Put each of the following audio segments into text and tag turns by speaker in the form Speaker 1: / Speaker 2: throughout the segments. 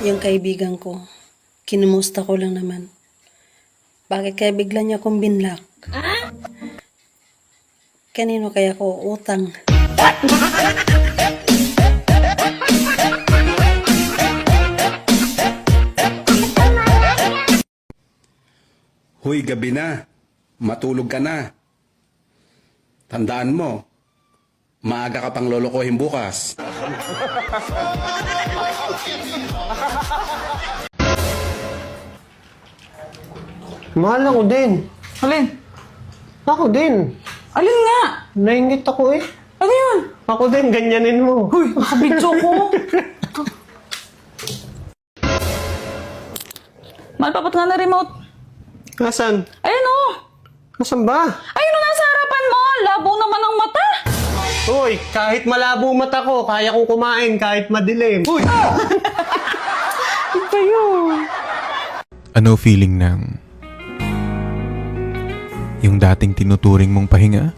Speaker 1: Yung kaibigan ko, kinumusta ko lang naman. Bakit kaya bigla niya akong binlock? Kanino kaya ko utang?
Speaker 2: Huy, gabi na. Matulog ka na. Tandaan mo, maaga ka pang lolokohin bukas.
Speaker 3: Mahal ako din.
Speaker 4: Alin?
Speaker 3: Ako din.
Speaker 4: Alin nga?
Speaker 3: Naingit ako eh.
Speaker 4: Ano yun?
Speaker 3: Ako din, ganyanin mo.
Speaker 4: Uy, nakabidyo ko. Mahal, papat nga na remote.
Speaker 3: Nasaan?
Speaker 4: Ayun o.
Speaker 3: Nasaan ba?
Speaker 4: Ayun o, nasa harapan mo. Labo naman ang mata.
Speaker 3: Uy, kahit malabo mata ko, kaya kong kumain kahit madilim. Uy!
Speaker 4: Ito yun.
Speaker 5: Ano feeling ng yung dating tinuturing mong pahinga?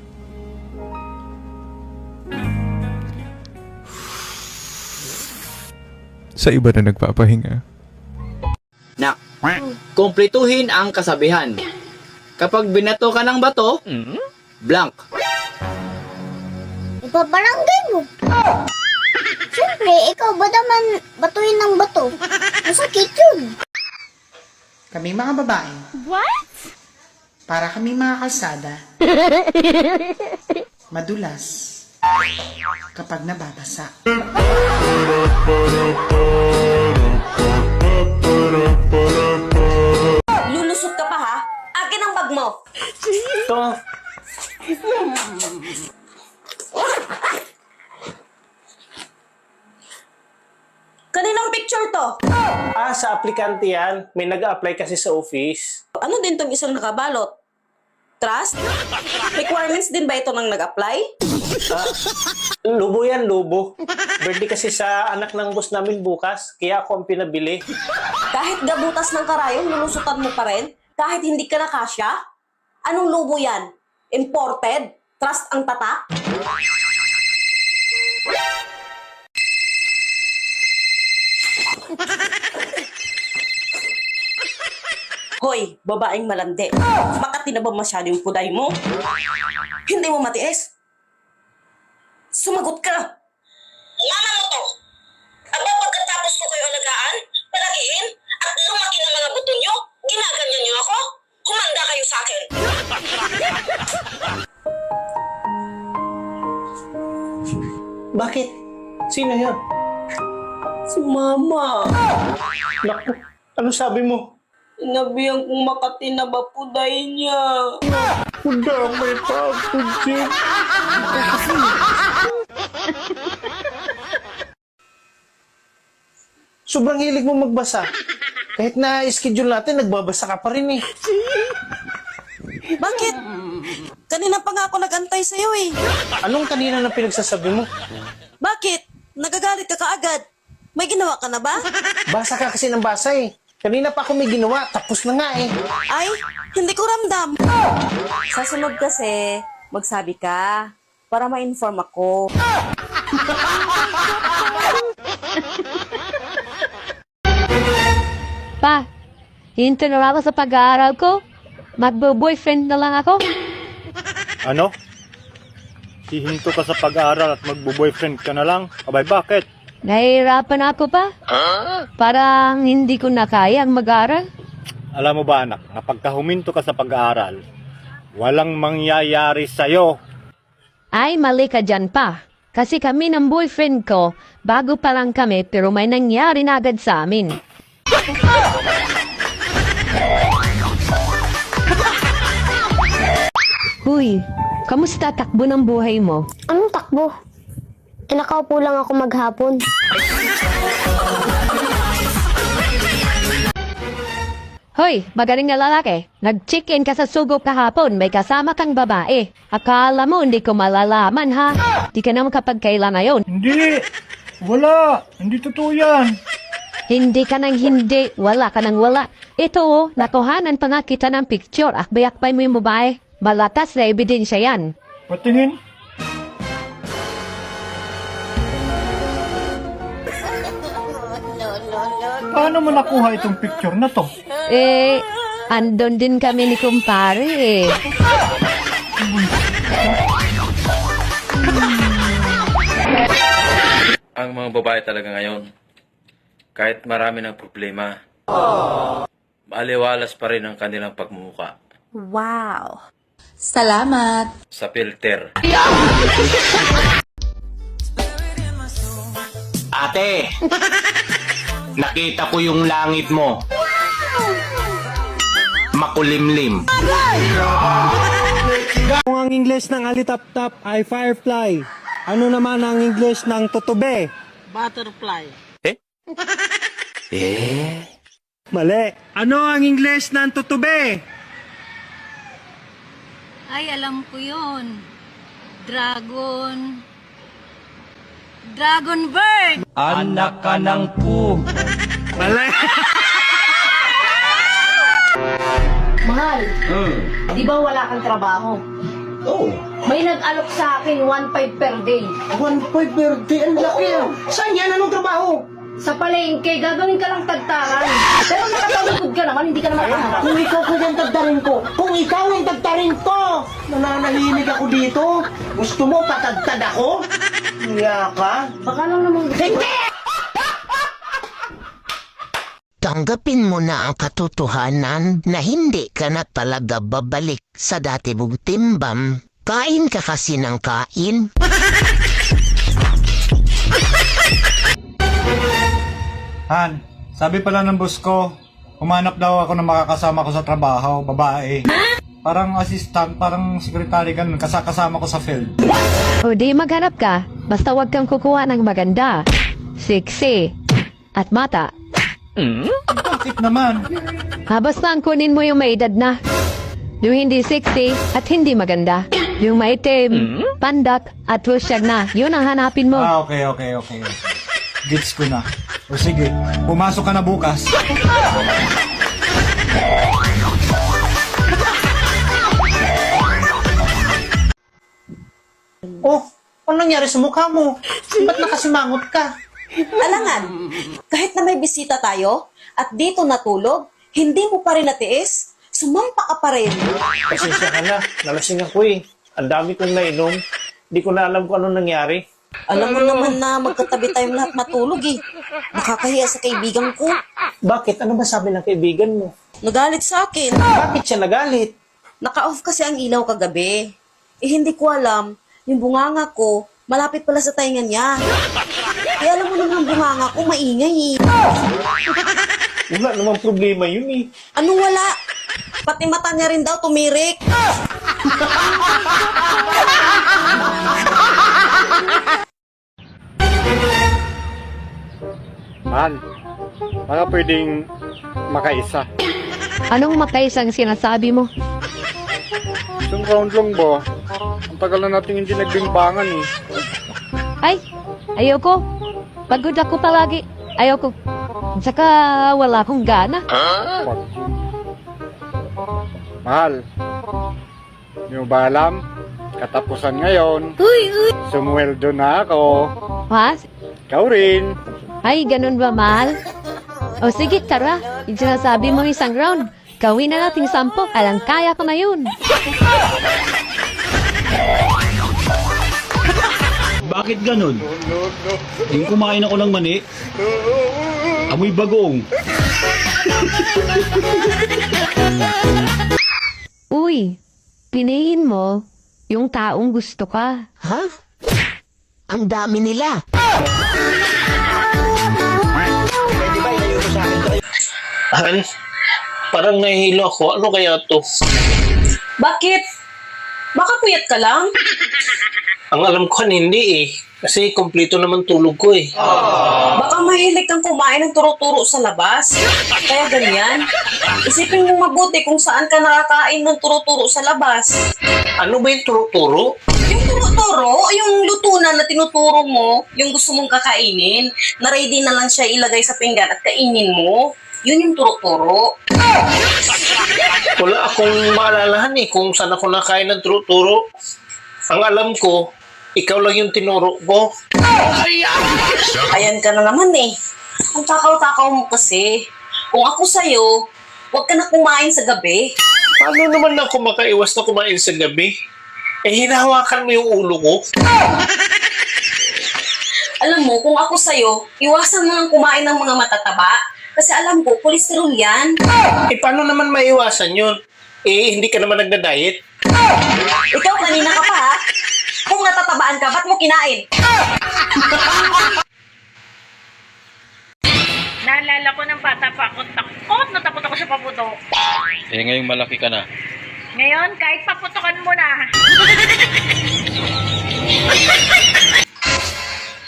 Speaker 5: Sa iba na nagpapahinga.
Speaker 6: Nak, kumpletuhin ang kasabihan. Kapag binato ka ng bato, blank.
Speaker 7: Ipabarangay mo. Siyempre, ikaw ba naman batuin ng bato? Masakit yun.
Speaker 8: Kami mga babae.
Speaker 7: What?
Speaker 8: Para kami mga kalsada. Madulas. Kapag nababasa.
Speaker 9: Lulusot ka pa ha? Akin ang bag mo.
Speaker 3: Ito.
Speaker 9: Kaninang picture to?
Speaker 3: Sa aplikante yan. May nag-a-apply kasi sa office.
Speaker 9: Ano din tong isang nakabalot? Trust? Requirements din ba ito ng nag-apply?
Speaker 3: Lubo yan, lubo. Birthday kasi sa anak ng boss namin bukas. Kaya ako ang pinabili.
Speaker 9: Kahit gabutas ng karayom, lulusutan mo pa rin? Kahit hindi ka nakasya? Anong lubo yan? Imported? Trust ang tatak? Hoy, babaeng malandi. Makati na ba masyado yung puday mo? Hindi mo matiis? Sumagot ka! Mama mo to! Aba, pagkatapos ko kayo alagaan, palakihin, at lumaki ng mga buto nyo, ginaganyan nyo ako? Kumanda kayo sa akin!
Speaker 3: Bakit? Sino yan?
Speaker 9: Si Mama!
Speaker 3: Naku, ano sabi mo?
Speaker 9: Sinabihan kong Makati na ba puday niya?
Speaker 3: Damay pa ako, Jim. Sobrang hilig mo magbasa. Kahit na schedule natin, nagbabasa ka pa rin eh.
Speaker 9: Bakit? Kanina pa nga ako nag-antay sa'yo eh.
Speaker 3: Anong kanina na pinagsasabi mo?
Speaker 9: Bakit? Nagagalit ka kaagad. May ginawa ka na ba?
Speaker 3: Basa ka kasi ng basa eh. Kanina pa ako may ginawa, tapos na nga eh.
Speaker 9: Ay, hindi ko ramdam. Sa sunod kasi, magsabi ka para ma-inform ako.
Speaker 10: Pa, hinto na ako sa pag-aaral ko. Magbo-boyfriend na lang ako.
Speaker 11: Ano? Hihinto ka sa pag-aaral at magbo-boyfriend ka na lang? Abay, bakit?
Speaker 10: Nahihirapan ako pa. Parang hindi ko na kayang mag-aaral.
Speaker 11: Alam mo ba anak, na pagka huminto ka sa pag-aaral, walang mangyayari sa'yo.
Speaker 10: Ay, mali ka dyan pa. Kasi kami ng boyfriend ko, bago pa lang kami pero may nangyari na agad sa amin. Huy, kamusta takbo ng buhay mo?
Speaker 7: Anong takbo? Nakaupo lang ako maghapon.
Speaker 10: Hoy, magaling na lalaki. Nag-check-in ka sa sugo kahapon, may kasama kang babae. Akala mo hindi ko malalaman ha? Di ka naman kapag kailan na yun.
Speaker 11: Hindi! Wala! Hindi totoo yan!
Speaker 10: Hindi ka nang hindi, wala ka nang wala. Ito oh, nakuhanan pa nga kita ng picture. Akbay-akbay mo yung babae. Malatas na ebidensya yan.
Speaker 11: Patingin?
Speaker 7: No, no.
Speaker 11: Paano mo nakuha itong picture na to?
Speaker 10: Eh, andon din kami ni kumpare eh.
Speaker 12: Ang mga babae talaga ngayon, kahit marami ng problema, maaliwalas pa rin ang kanilang pagmumuka.
Speaker 4: Wow. Salamat.
Speaker 12: Sa filter.
Speaker 3: Ate, nakita ko yung langit mo. Makulimlim.
Speaker 11: Kung ang English ng alitap-tap ay firefly, ano naman ang English ng tutube?
Speaker 8: Butterfly.
Speaker 11: Mali. Ano ang English ng tutube?
Speaker 7: Ay, alam ko yun. Dragon bird!
Speaker 3: Anak ka ng pu.
Speaker 11: Mali.
Speaker 10: Mahal, di ba wala kang trabaho?
Speaker 3: Oo.
Speaker 10: May nag-alok sa akin 1.5 per day.
Speaker 3: 1.5 birthday, ang laki. Saan yan? Anong trabaho?
Speaker 10: Sa palengke, gagawin ka lang tagtaran. Pero nakatalikod ka naman, hindi ka naman kaharap.
Speaker 3: Kung ikaw ko yung tagtarin ko, kung ikaw yung tagtarin ko, nananahimik ako dito. Gusto mo patagtad ako? Hiya ka?
Speaker 10: Baka lang naman gusto.
Speaker 3: Hindi!
Speaker 13: Tanggapin mo na ang katotohanan na hindi ka na talaga babalik sa dati mong timbang. Kain ka kasi ng kain.
Speaker 11: Han, sabi pala ng boss ko, humanap daw ako ng makakasama ko sa trabaho, babae. Parang assistant, parang secretary ganun, kasama ko sa field.
Speaker 10: O di maghanap ka, basta wag kang kukuha ng maganda, sexy, at mata.
Speaker 11: Bakit naman?
Speaker 10: Basta ang kunin mo yung may edad na. Yung hindi sexy at hindi maganda. Yung maitim, pandak, at rusyag na. Yun ang hanapin mo.
Speaker 11: Okay. Gets ko na. O sige, pumasok ka na bukas.
Speaker 3: Oh, ano nangyari sa mukha mo? Ba't nakasimangot ka?
Speaker 9: Alangan, kahit na may bisita tayo at dito natulog, hindi mo pa rin natiis, sumampa ka pa rin.
Speaker 3: Pasensya ka na, nalasing ako eh. Ang dami kong nainom. Hindi ko na alam kung ano nangyari.
Speaker 9: Alam mo naman na magkatabi tayong lahat matulog eh. Nakakahiya sa kaibigan ko.
Speaker 3: Bakit? Ano ba sabi ng kaibigan mo?
Speaker 9: Nagalit sa akin.
Speaker 3: Bakit siya nagalit?
Speaker 9: Naka-off kasi ang ilaw kagabi. Eh hindi ko alam, yung bunganga ko, malapit pala sa tainga niya. Eh alam mo naman ang bunganga ko, maingay eh.
Speaker 3: Wala namang problema yun eh.
Speaker 9: Anong wala? Pati mata niya rin daw tumirik.
Speaker 11: Man, baka pwedeng makaisa.
Speaker 10: Anong makaisang sinasabi mo?
Speaker 11: Isang round lang ba? Ang tagal na natin hindi nagbimbangan eh.
Speaker 10: Ay, ayoko. Pagod ako palagi. Ayoko. Saka wala akong gana.
Speaker 11: Mahal, hindi mo ba alam? Katapusan ngayon. Sumweldo na ako.
Speaker 10: Ha?
Speaker 11: Ikaw rin.
Speaker 10: Ay, ganun ba, mahal? O sige, tara. Yung sinasabi mo isang round. Gawin na natin 10. Alang kaya ko na yun.
Speaker 6: Bakit ganun? Yung kumain ako ng mani, amoy bagong.
Speaker 10: Uy, piliin mo yung taong gusto ka.
Speaker 13: Ha? Ang dami nila.
Speaker 3: Han, parang nahihilo ako. Ano kaya to?
Speaker 9: Bakit? Baka puyat ka lang?
Speaker 3: Ang alam ko hindi eh. Kasi kompleto naman tulog ko eh.
Speaker 9: Baka mahilig kang kumain ng turo-turo sa labas. Kaya ganyan. Isipin mo mabuti kung saan ka nakakain ng turo-turo sa labas.
Speaker 3: Ano ba yung turo-turo?
Speaker 9: Yung turo-turo, yung lutunan na tinuturo mo, yung gusto mong kakainin, na ready na lang siya ilagay sa pinggan at kainin mo, yun yung turo-turo.
Speaker 3: Wala akong maalalahan eh kung saan ako nakain ng turo-turo. Ang alam ko, ikaw lang yung tinuro ko.
Speaker 9: Ayan ka na naman eh. Ang takaw-takaw mo kasi. Kung ako sa'yo, huwag ka na kumain sa gabi.
Speaker 3: Paano naman ako makaiwas na kumain sa gabi? Eh, hinahawakan mo yung ulo ko.
Speaker 9: Alam mo, kung ako sa'yo, iwasan mo nang kumain ng mga matataba. Kasi alam ko, kolesterol yan.
Speaker 3: Eh, paano naman maiwasan yun? Eh, hindi ka naman nagda-diet.
Speaker 9: Ikaw, kanina ka pa ha? Kung natatabaan ka, ba't mo kinain?
Speaker 14: Naalala ko ng bata pa ako, takot na takot ako sa paputok.
Speaker 12: Eh ngayong malaki ka na.
Speaker 14: Ngayon, kahit paputokan mo na.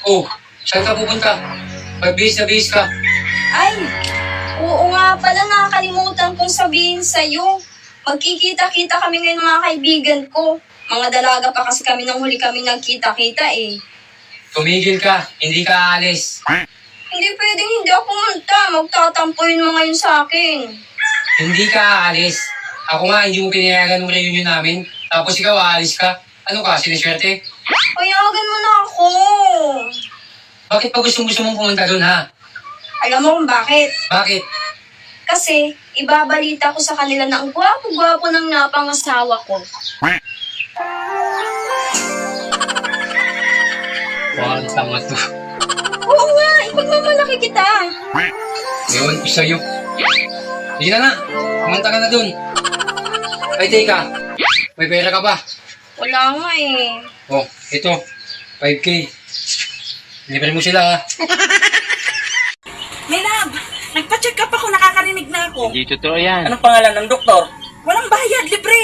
Speaker 15: Oh, saan ka pupunta? Magbihis na bihis ka.
Speaker 7: Ay, oo nga pala, nakakalimutan kong sabihin sa'yo. Magkikita-kita kami ngayon mga kaibigan ko. Mga dalaga pa kasi kami nang huli kami nagkita-kita eh.
Speaker 15: Tumigil ka, hindi ka aalis.
Speaker 7: Hindi pwedeng hindi ako pumunta. Magtatampuin mo ngayon sa akin.
Speaker 15: Hindi ka aalis. Ako nga, hindi mo pinayagan ng reunion namin. Tapos ikaw aalis ka. Ano ka, siniswerte?
Speaker 7: Payagan mo na ako.
Speaker 15: Bakit pa gusto mong pumunta doon, ha?
Speaker 7: Alam mo kung bakit?
Speaker 15: Bakit?
Speaker 7: Kasi ibabalita ko sa kanila na ang gwapo-gwapo ng napangasawa ko.
Speaker 15: Wow, tama to.
Speaker 7: Oo nga, ipagmamalaki kita.
Speaker 15: Ewan ko sa'yo. Hindi na nga, kumanta ka na doon. Ay, teka. May pera ka ba?
Speaker 7: Wala nga eh.
Speaker 15: Oh, ito. 5K. Libre mo sila, ha?
Speaker 14: May lab, nagpa-check up ako, nakakarinig na ako.
Speaker 12: Hindi totoo yan.
Speaker 3: Anong pangalan ng doktor?
Speaker 14: Walang bayad, libre.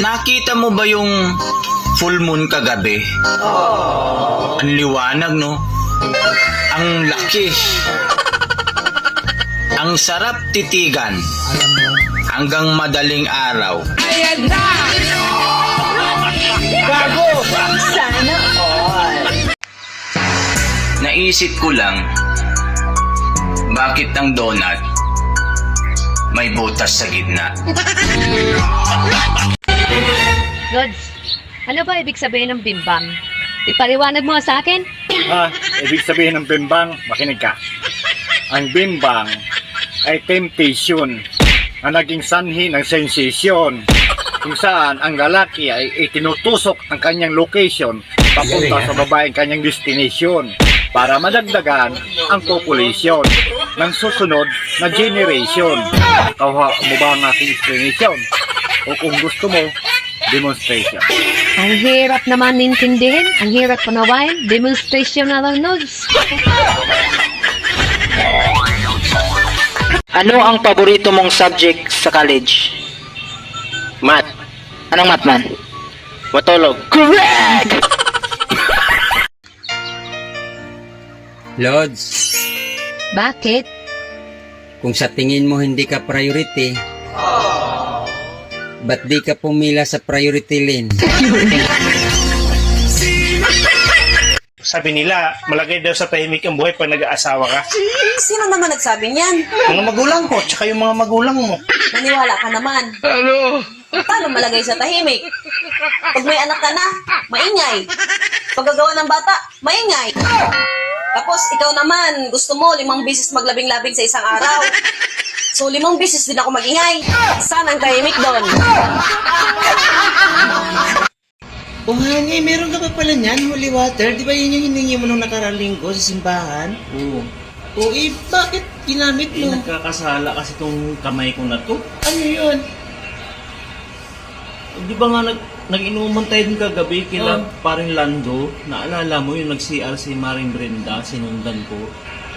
Speaker 6: Nakita mo ba yung full moon kagabi? Ang liwanag, no? Ang laki. Ang sarap titigan. Hanggang madaling araw.
Speaker 14: Ayan na!
Speaker 6: Gago!
Speaker 14: Sana all.
Speaker 6: Naisip ko lang, bakit ang donut may butas sa gitna?
Speaker 10: Lods, ano ba ibig sabihin ng bimbang? Ipaliwanag mo sa akin?
Speaker 11: Ibig sabihin ng bimbang, makinig ka. Ang bimbang ay temptation na naging sanhi ng sensation kung saan ang lalaki ay itinutusok ang kanyang location papunta sa babaeng kanyang destination para madagdagan ang population ng susunod na generation. Kawa mo ba ang aking explanation? O kung gusto mo, demonstration.
Speaker 10: Ang hirap naman intindihin, ang hirap panawain, demonstration na lang, Lods.
Speaker 3: Ano ang paborito mong subject sa college? Math. Anong math man? Matulog. Correct!
Speaker 15: Lods,
Speaker 10: Bakit?
Speaker 15: kung sa tingin mo hindi ka priority, ba't di ka pumila sa priority lane?
Speaker 3: Sabi nila, malagay daw sa tahimik ang buhay pag nag-aasawa ka.
Speaker 9: Sino naman nagsabi niyan?
Speaker 3: Mga magulang ko, tsaka yung mga magulang mo.
Speaker 9: Maniwala ka naman.
Speaker 3: Ano?
Speaker 9: Paano malagay sa tahimik? Pag may anak ka na, maingay. Paggagawa ng bata, maingay. Tapos ikaw naman, gusto mo 5 beses maglabing-labing sa isang araw. So 5 beses din ako magingay. Saan ang tahimik doon?
Speaker 3: Oh, honey, meron ka pa pala niyan, holy water. Di ba yun yung hiningi mo nung nakaraang linggo sa simbahan? Oo. O, bakit ginamit mo?
Speaker 6: Nakakasala kasi tong kamay ko na to.
Speaker 3: Ano yun?
Speaker 6: Di ba nga nag-inuman tayo dun kagabi kila paring Lando? Naalala mo yung nag-CR si Maring Brenda, sinundan ko.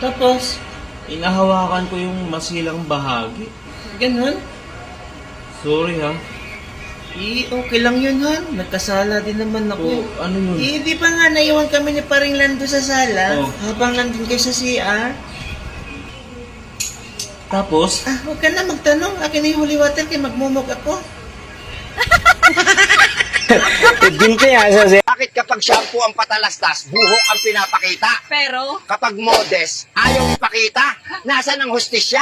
Speaker 3: Tapos,
Speaker 6: Inahawakan ko yung masilang bahagi.
Speaker 3: ganun?
Speaker 6: Sorry ha.
Speaker 3: Okay lang yun, Han. Nagkasala din naman ako.
Speaker 6: Ano yun?
Speaker 3: Di pa nga naiwan kami ni paring Lando sa sala habang nandun kayo sa CR.
Speaker 6: Tapos?
Speaker 3: Huwag ka na magtanong. Akin na yung holy water kaya magmumog ako.
Speaker 16: Bakit kapag shampoo ang patalastas, buhok ang pinapakita?
Speaker 9: Pero,
Speaker 16: Kapag modest, ayaw ipakita. Nasaan ang hustisya?